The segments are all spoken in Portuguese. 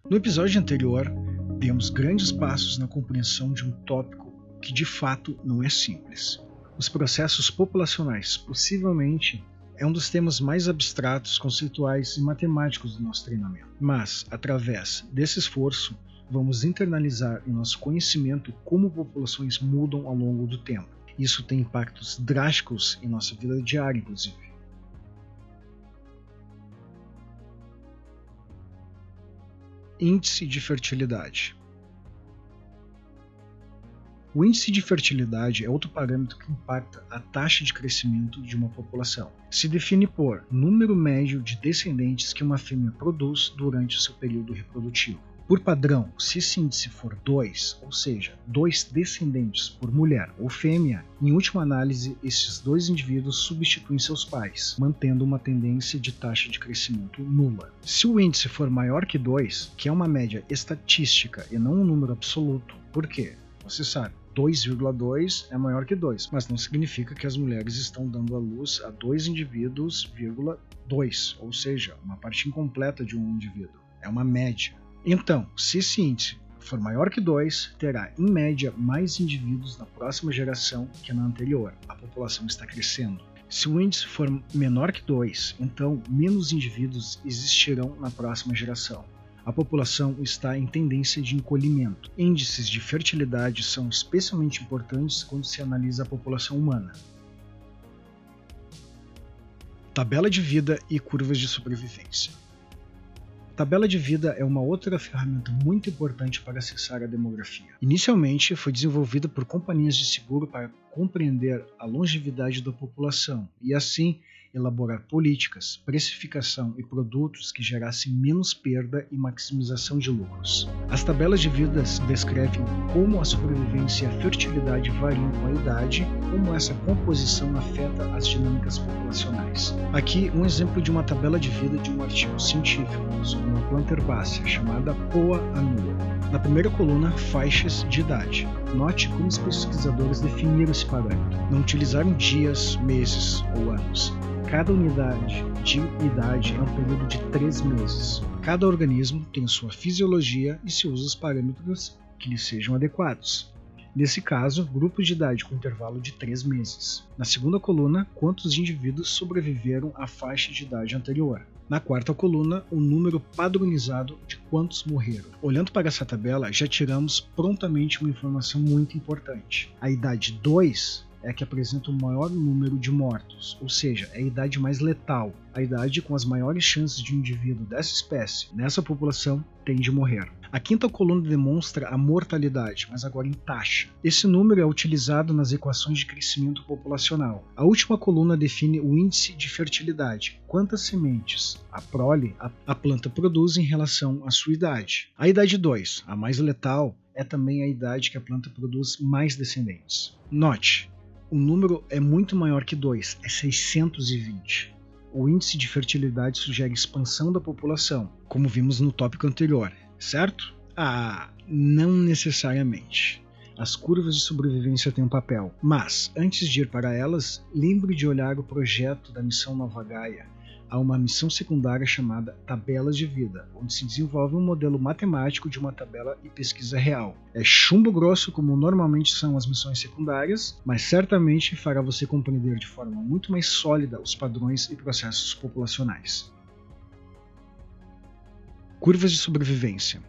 No episódio anterior, demos grandes passos na compreensão de um tópico que de fato não é simples. Os processos populacionais possivelmente é um dos temas mais abstratos, conceituais e matemáticos do nosso treinamento. Mas, através desse esforço, vamos internalizar em nosso conhecimento como populações mudam ao longo do tempo. Isso tem impactos drásticos em nossa vida diária, inclusive. Índice de fertilidade. O índice de fertilidade é outro parâmetro que impacta a taxa de crescimento de uma população. Se define por número médio de descendentes que uma fêmea produz durante o seu período reprodutivo. Por padrão, se esse índice for 2, ou seja, 2 descendentes por mulher ou fêmea, em última análise, esses 2 indivíduos substituem seus pais, mantendo uma tendência de taxa de crescimento nula. Se o índice for maior que 2, que é uma média estatística e não um número absoluto, por quê? Você sabe, 2,2 é maior que 2, mas não significa que as mulheres estão dando à luz a 2 indivíduos, 2, ou seja, uma parte incompleta de um indivíduo. É uma média. Então, se esse índice for maior que 2, terá, em média, mais indivíduos na próxima geração que na anterior. A população está crescendo. Se o índice for menor que 2, então menos indivíduos existirão na próxima geração. A população está em tendência de encolhimento. Índices de fertilidade são especialmente importantes quando se analisa a população humana. Tabela de vida e curvas de sobrevivência. Tabela de vida é uma outra ferramenta muito importante para acessar a demografia. Inicialmente, foi desenvolvida por companhias de seguro para compreender a longevidade da população e, assim, elaborar políticas, precificação e produtos que gerassem menos perda e maximização de lucros. As tabelas de vida descrevem como a sobrevivência e a fertilidade variam com a idade, como essa composição afeta as dinâmicas populacionais. Aqui, um exemplo de uma tabela de vida de um artigo científico sobre uma planta herbácea chamada Poa annua. Na primeira coluna, faixas de idade. Note como os pesquisadores definiram esse parâmetro. Não utilizaram dias, meses ou anos. Cada unidade de idade é um período de 3 meses. Cada organismo tem sua fisiologia e se usa os parâmetros que lhe sejam adequados. Nesse caso, grupos de idade com intervalo de 3 meses. Na segunda coluna, quantos indivíduos sobreviveram à faixa de idade anterior. Na quarta coluna, o número padronizado de quantos morreram. Olhando para essa tabela, já tiramos prontamente uma informação muito importante. A idade 2 é a que apresenta o maior número de mortos, ou seja, é a idade mais letal, a idade com as maiores chances de um indivíduo dessa espécie, nessa população, tende a morrer. A quinta coluna demonstra a mortalidade, mas agora em taxa. Esse número é utilizado nas equações de crescimento populacional. A última coluna define o índice de fertilidade, quantas sementes, a prole, a planta produz em relação à sua idade. A idade 2, a mais letal, é também a idade que a planta produz mais descendentes. Note, o número é muito maior que 2, é 620. O índice de fertilidade sugere expansão da população, como vimos no tópico anterior, certo? Não necessariamente. As curvas de sobrevivência têm um papel, mas, antes de ir para elas, lembre de olhar o projeto da missão Nova Gaia. Há uma missão secundária chamada Tabelas de Vida, onde se desenvolve um modelo matemático de uma tabela e pesquisa real. É chumbo grosso como normalmente são as missões secundárias, mas certamente fará você compreender de forma muito mais sólida os padrões e processos populacionais. Curvas de sobrevivência.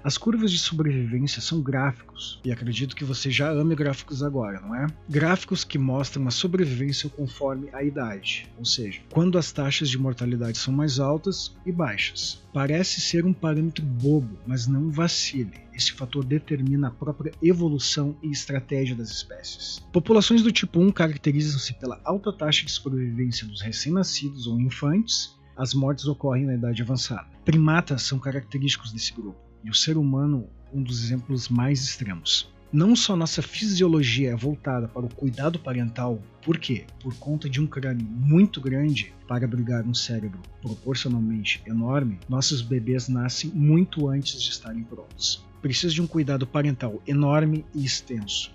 As curvas de sobrevivência são gráficos, e acredito que você já ame gráficos agora, não é? Gráficos que mostram a sobrevivência conforme a idade, ou seja, quando as taxas de mortalidade são mais altas e baixas. Parece ser um parâmetro bobo, mas não vacile. Esse fator determina a própria evolução e estratégia das espécies. Populações do tipo 1 caracterizam-se pela alta taxa de sobrevivência dos recém-nascidos ou infantes. As mortes ocorrem na idade avançada. Primatas são característicos desse grupo. E o ser humano, um dos exemplos mais extremos. Não só nossa fisiologia é voltada para o cuidado parental, por quê? Por conta de um crânio muito grande para abrigar um cérebro proporcionalmente enorme, nossos bebês nascem muito antes de estarem prontos. Precisa de um cuidado parental enorme e extenso.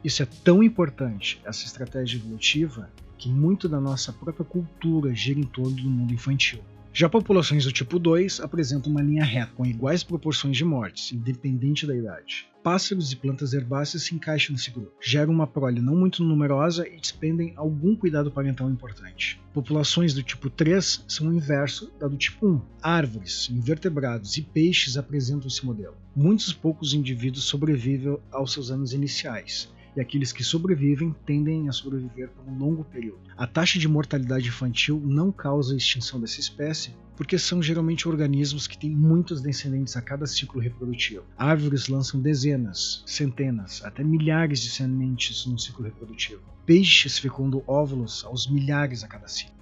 Isso é tão importante, essa estratégia evolutiva, que muito da nossa própria cultura gira em torno do mundo infantil. Já populações do tipo 2 apresentam uma linha reta, com iguais proporções de mortes, independente da idade. Pássaros e plantas herbáceas se encaixam nesse grupo, geram uma prole não muito numerosa e despendem algum cuidado parental importante. Populações do tipo 3 são o inverso da do tipo 1. Árvores, invertebrados e peixes apresentam esse modelo. Muitos poucos indivíduos sobrevivem aos seus anos iniciais, e aqueles que sobrevivem tendem a sobreviver por um longo período. A taxa de mortalidade infantil não causa a extinção dessa espécie, porque são geralmente organismos que têm muitos descendentes a cada ciclo reprodutivo. Árvores lançam dezenas, centenas, até milhares de sementes no ciclo reprodutivo. Peixes fecundam óvulos aos milhares a cada ciclo.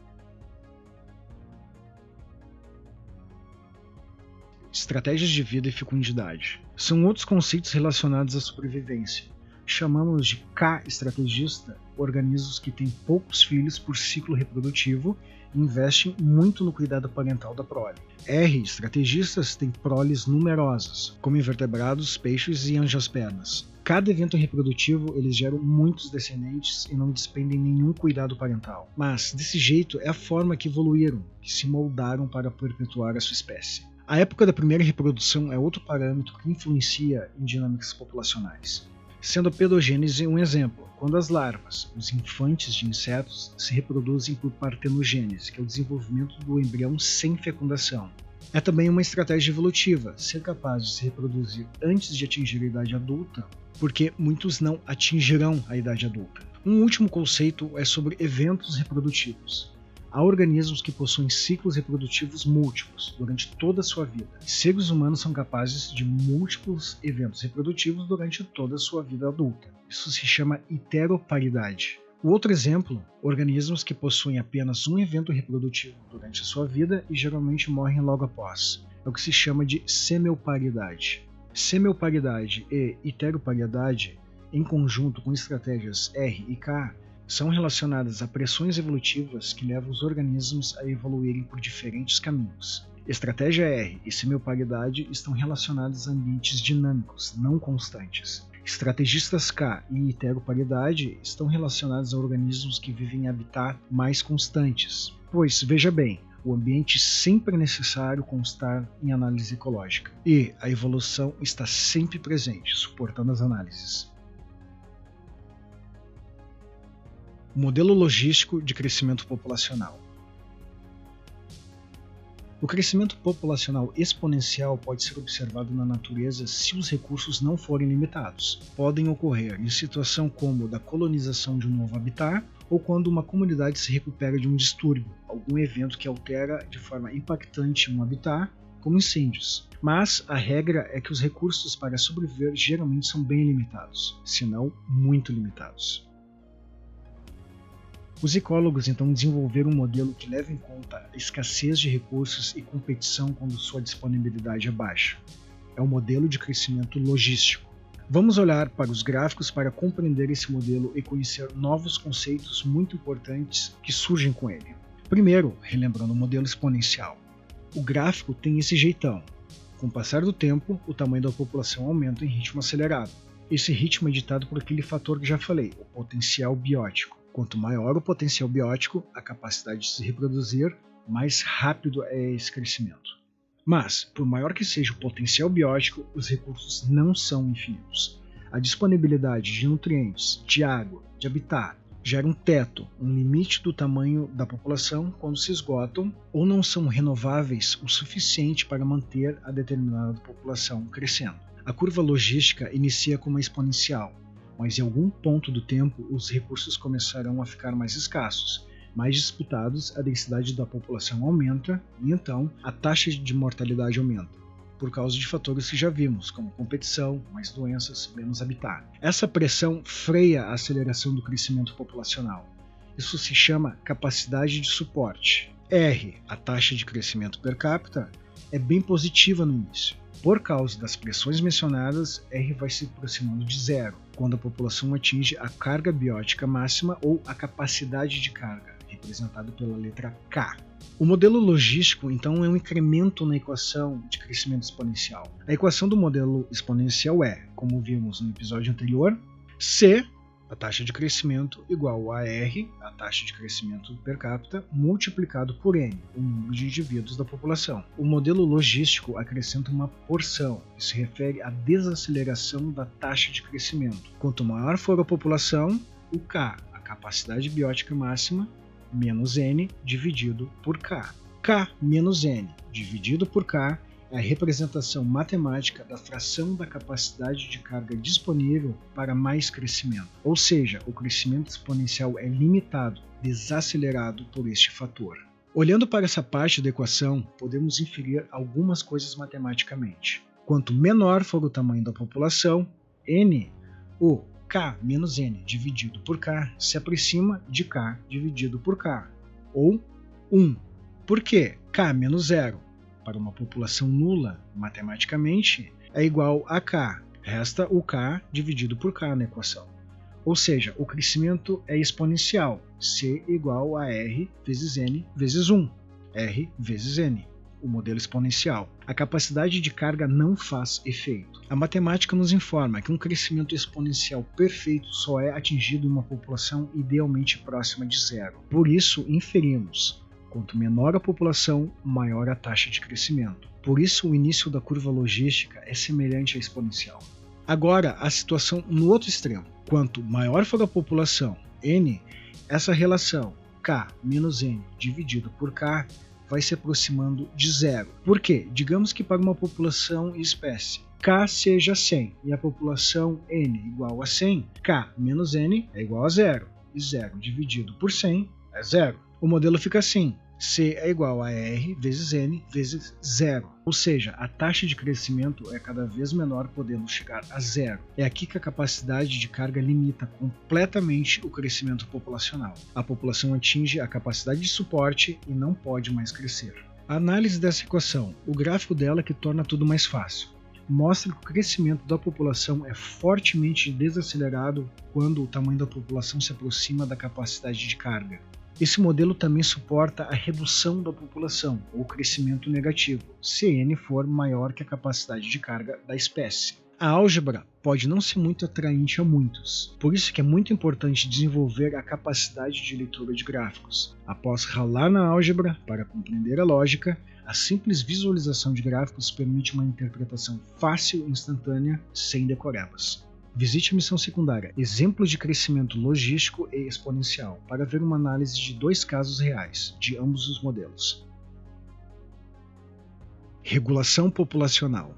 Estratégias de vida e fecundidade são outros conceitos relacionados à sobrevivência. Chamamos de K estrategista organismos que têm poucos filhos por ciclo reprodutivo e investem muito no cuidado parental da prole. R estrategistas têm proles numerosas, como invertebrados, peixes e angiospermas. Cada evento reprodutivo eles geram muitos descendentes e não despendem nenhum cuidado parental. Mas desse jeito é a forma que evoluíram, que se moldaram para perpetuar a sua espécie. A época da primeira reprodução é outro parâmetro que influencia em dinâmicas populacionais, sendo a pedogênese um exemplo, quando as larvas, os infantes de insetos, se reproduzem por partenogênese, que é o desenvolvimento do embrião sem fecundação. É também uma estratégia evolutiva, ser capaz de se reproduzir antes de atingir a idade adulta, porque muitos não atingirão a idade adulta. Um último conceito é sobre eventos reprodutivos. Há organismos que possuem ciclos reprodutivos múltiplos durante toda a sua vida. Seres humanos são capazes de múltiplos eventos reprodutivos durante toda a sua vida adulta. Isso se chama heteroparidade. O outro exemplo, organismos que possuem apenas um evento reprodutivo durante a sua vida e geralmente morrem logo após. É o que se chama de semeoparidade. Semeoparidade e heteroparidade, em conjunto com estratégias R e K, são relacionadas a pressões evolutivas que levam os organismos a evoluírem por diferentes caminhos. Estratégia R e semeoparidade estão relacionadas a ambientes dinâmicos, não constantes. Estrategistas K e heteroparidade estão relacionados a organismos que vivem em habitat mais constantes. Pois, veja bem, o ambiente sempre é necessário constar em análise ecológica, e a evolução está sempre presente, suportando as análises. Modelo logístico de crescimento populacional. O crescimento populacional exponencial pode ser observado na natureza se os recursos não forem limitados. Podem ocorrer em situação como da colonização de um novo habitat ou quando uma comunidade se recupera de um distúrbio, algum evento que altera de forma impactante um habitat, como incêndios. Mas a regra é que os recursos para sobreviver geralmente são bem limitados, se não muito limitados. Os ecólogos então desenvolveram um modelo que leva em conta a escassez de recursos e competição quando sua disponibilidade é baixa. É o modelo de crescimento logístico. Vamos olhar para os gráficos para compreender esse modelo e conhecer novos conceitos muito importantes que surgem com ele. Primeiro, relembrando o modelo exponencial. O gráfico tem esse jeitão. Com o passar do tempo, o tamanho da população aumenta em ritmo acelerado. Esse ritmo é ditado por aquele fator que já falei, o potencial biótico. Quanto maior o potencial biótico, a capacidade de se reproduzir, mais rápido é esse crescimento. Mas, por maior que seja o potencial biótico, os recursos não são infinitos. A disponibilidade de nutrientes, de água, de habitat, gera um teto, um limite do tamanho da população quando se esgotam ou não são renováveis o suficiente para manter a determinada população crescendo. A curva logística inicia como uma exponencial, mas em algum ponto do tempo os recursos começarão a ficar mais escassos, mais disputados, a densidade da população aumenta e então a taxa de mortalidade aumenta, por causa de fatores que já vimos, como competição, mais doenças, menos habitat. Essa pressão freia a aceleração do crescimento populacional. Isso se chama capacidade de suporte. R, a taxa de crescimento per capita, é bem positiva no início. Por causa das pressões mencionadas, R vai se aproximando de zero, quando a população atinge a carga biótica máxima ou a capacidade de carga, representado pela letra K. O modelo logístico, então, é um incremento na equação de crescimento exponencial. A equação do modelo exponencial é, como vimos no episódio anterior, C A taxa de crescimento igual a R, a taxa de crescimento per capita, multiplicado por N, o número de indivíduos da população. O modelo logístico acrescenta uma porção, que se refere à desaceleração da taxa de crescimento. Quanto maior for a população, o K, a capacidade biótica máxima, menos N dividido por K. K menos N dividido por K é a representação matemática da fração da capacidade de carga disponível para mais crescimento. Ou seja, o crescimento exponencial é limitado, desacelerado por este fator. Olhando para essa parte da equação, podemos inferir algumas coisas matematicamente. Quanto menor for o tamanho da população, N, o K menos N dividido por K se aproxima de K dividido por K, ou 1. Por quê? K menos 0. Para uma população nula, matematicamente, é igual a K. Resta o K dividido por K na equação. Ou seja, o crescimento é exponencial, C igual a R vezes N vezes 1, R vezes N, o modelo exponencial. A capacidade de carga não faz efeito. A matemática nos informa que um crescimento exponencial perfeito só é atingido em uma população idealmente próxima de zero. Por isso, inferimos: quanto menor a população, maior a taxa de crescimento. Por isso, o início da curva logística é semelhante à exponencial. Agora, a situação no outro extremo. Quanto maior for a população, N, essa relação K menos N dividido por K vai se aproximando de zero. Por quê? Digamos que para uma população e espécie K seja 100 e a população N igual a 100, K menos N é igual a zero, e 0 dividido por 100 é zero. O modelo fica assim: C é igual a R vezes N vezes zero. Ou seja, a taxa de crescimento é cada vez menor, podendo chegar a zero. É aqui que a capacidade de carga limita completamente o crescimento populacional. A população atinge a capacidade de suporte e não pode mais crescer. A análise dessa equação, o gráfico dela que torna tudo mais fácil, mostra que o crescimento da população é fortemente desacelerado quando o tamanho da população se aproxima da capacidade de carga. Esse modelo também suporta a redução da população, ou crescimento negativo, se N for maior que a capacidade de carga da espécie. A álgebra pode não ser muito atraente a muitos, por isso que é muito importante desenvolver a capacidade de leitura de gráficos. Após ralar na álgebra para compreender a lógica, a simples visualização de gráficos permite uma interpretação fácil e instantânea, sem decorebas. Visite a missão secundária Exemplos de Crescimento Logístico e Exponencial para ver uma análise de 2 casos reais, de ambos os modelos. Regulação populacional.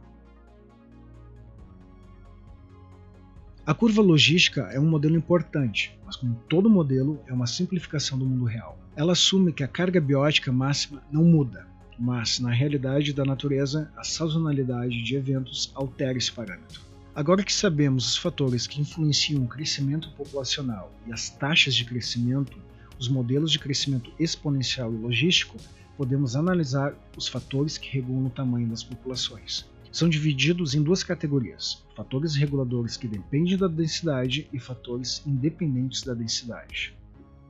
A curva logística é um modelo importante, mas como todo modelo, é uma simplificação do mundo real. Ela assume que a carga biótica máxima não muda, mas, na realidade da natureza, a sazonalidade de eventos altera esse parâmetro. Agora que sabemos os fatores que influenciam o crescimento populacional e as taxas de crescimento, os modelos de crescimento exponencial e logístico, podemos analisar os fatores que regulam o tamanho das populações. São divididos em 2 categorias: fatores reguladores que dependem da densidade e fatores independentes da densidade.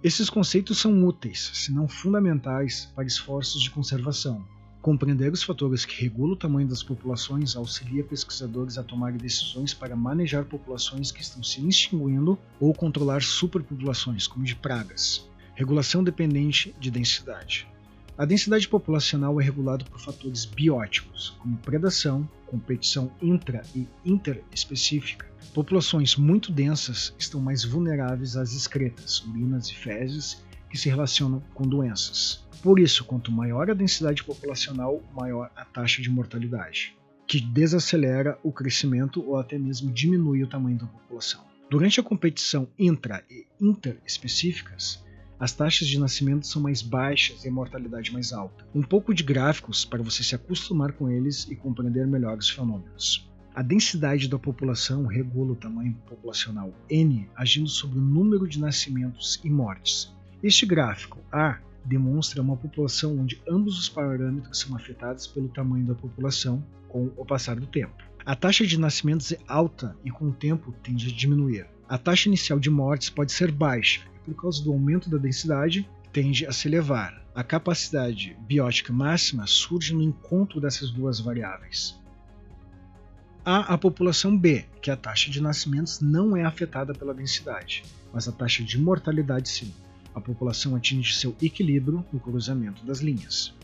Esses conceitos são úteis, se não fundamentais, para esforços de conservação. Compreender os fatores que regulam o tamanho das populações auxilia pesquisadores a tomarem decisões para manejar populações que estão se extinguindo ou controlar superpopulações, como de pragas. Regulação dependente de densidade. A densidade populacional é regulada por fatores bióticos, como predação, competição intra- e interespecífica. Populações muito densas estão mais vulneráveis às excretas, urinas e fezes que se relacionam com doenças. Por isso, quanto maior a densidade populacional, maior a taxa de mortalidade, que desacelera o crescimento ou até mesmo diminui o tamanho da população. Durante a competição intra- e interespecíficas, as taxas de nascimento são mais baixas e a mortalidade mais alta. Um pouco de gráficos para você se acostumar com eles e compreender melhor os fenômenos. A densidade da população regula o tamanho populacional N, agindo sobre o número de nascimentos e mortes. Este gráfico A demonstra uma população onde ambos os parâmetros são afetados pelo tamanho da população com o passar do tempo. A taxa de nascimentos é alta e com o tempo tende a diminuir. A taxa inicial de mortes pode ser baixa e, por causa do aumento da densidade, tende a se elevar. A capacidade biótica máxima surge no encontro dessas 2 variáveis. Há a população B, que a taxa de nascimentos não é afetada pela densidade, mas a taxa de mortalidade sim. A população atinge seu equilíbrio no cruzamento das linhas.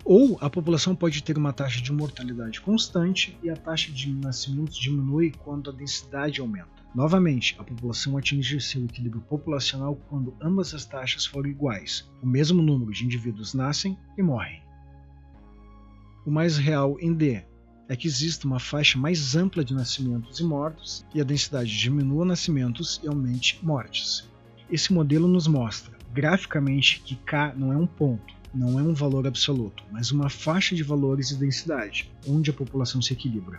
Ou a população pode ter uma taxa de mortalidade constante e a taxa de nascimentos diminui quando a densidade aumenta. Novamente, a população atinge seu equilíbrio populacional quando ambas as taxas forem iguais. O mesmo número de indivíduos nascem e morrem. O mais real em D é que existe uma faixa mais ampla de nascimentos e mortos e a densidade diminua nascimentos e aumente mortes. Esse modelo nos mostra, graficamente, que K não é um ponto, não é um valor absoluto, mas uma faixa de valores e densidade, onde a população se equilibra.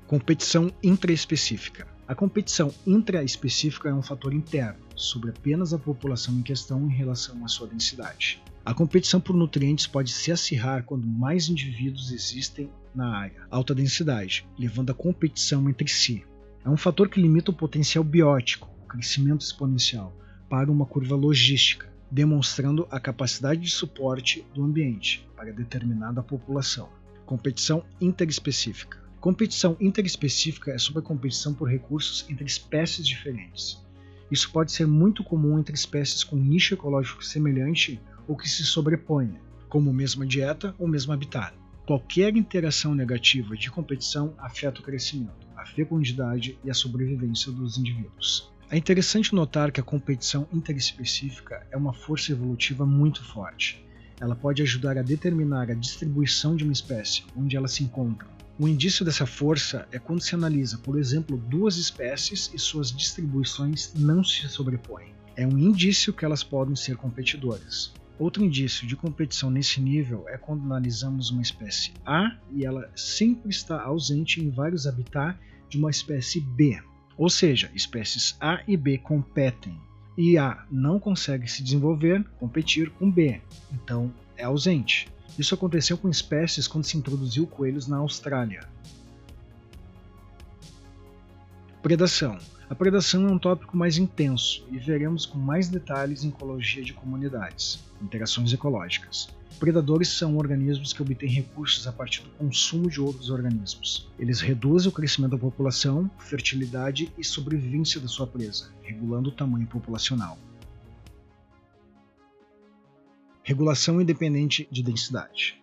Competição intraespecífica. A competição intraespecífica é um fator interno, sobre apenas a população em questão em relação à sua densidade. A competição por nutrientes pode se acirrar quando mais indivíduos existem na área, alta densidade, levando a competição entre si. É um fator que limita o potencial biótico, o crescimento exponencial, para uma curva logística, demonstrando a capacidade de suporte do ambiente para determinada população. Competição interespecífica. Competição interespecífica é sobre a competição por recursos entre espécies diferentes. Isso pode ser muito comum entre espécies com nicho ecológico semelhante ou que se sobrepõem, como mesma dieta ou mesmo habitat. Qualquer interação negativa de competição afeta o crescimento, a fecundidade e a sobrevivência dos indivíduos. É interessante notar que a competição interespecífica é uma força evolutiva muito forte. Ela pode ajudar a determinar a distribuição de uma espécie, onde ela se encontra. Um indício dessa força é quando se analisa, por exemplo, duas espécies e suas distribuições não se sobrepõem. É um indício que elas podem ser competidoras. Outro indício de competição nesse nível é quando analisamos uma espécie A e ela sempre está ausente em vários habitats de uma espécie B. Ou seja, espécies A e B competem e A não consegue se desenvolver, competir com B, então é ausente. Isso aconteceu com espécies quando se introduziu coelhos na Austrália. Predação. A predação é um tópico mais intenso e veremos com mais detalhes em ecologia de comunidades, interações ecológicas. Predadores são organismos que obtêm recursos a partir do consumo de outros organismos. Eles reduzem o crescimento da população, fertilidade e sobrevivência da sua presa, regulando o tamanho populacional. Regulação independente de densidade.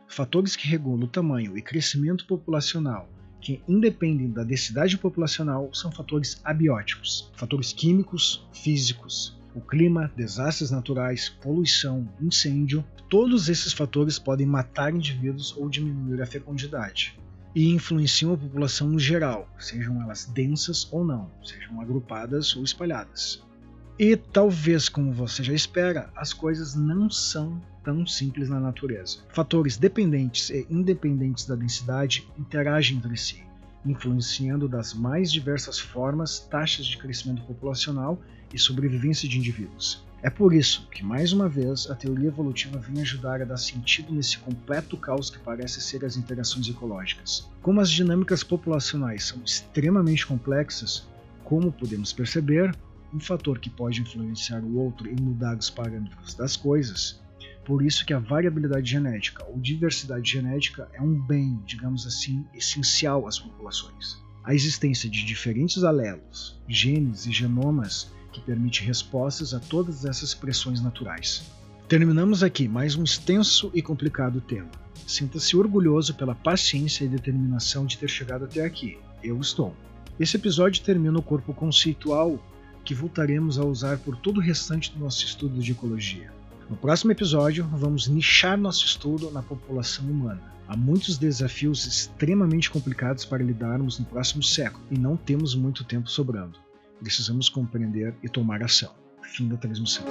Fatores que regulam o tamanho e crescimento populacional que independem da densidade populacional são fatores abióticos, fatores químicos, físicos, o clima, desastres naturais, poluição, incêndio. Todos esses fatores podem matar indivíduos ou diminuir a fecundidade e influenciam a população no geral, sejam elas densas ou não, sejam agrupadas ou espalhadas. E talvez, como você já espera, as coisas não são tão simples na natureza. Fatores dependentes e independentes da densidade interagem entre si, influenciando das mais diversas formas taxas de crescimento populacional e sobrevivência de indivíduos. É por isso que, mais uma vez, a teoria evolutiva vem ajudar a dar sentido nesse completo caos que parece ser as interações ecológicas. Como as dinâmicas populacionais são extremamente complexas, como podemos perceber, um fator que pode influenciar o outro e mudar os parâmetros das coisas. Por isso que a variabilidade genética ou diversidade genética é um bem, digamos assim, essencial às populações. A existência de diferentes alelos, genes e genomas que permite respostas a todas essas pressões naturais. Terminamos aqui mais um extenso e complicado tema. Sinta-se orgulhoso pela paciência e determinação de ter chegado até aqui. Eu estou. Esse episódio termina o corpo conceitual que voltaremos a usar por todo o restante do nosso estudo de ecologia. No próximo episódio, vamos nichar nosso estudo na população humana. Há muitos desafios extremamente complicados para lidarmos no próximo século e não temos muito tempo sobrando. Precisamos compreender e tomar ação. Fim da transmissão.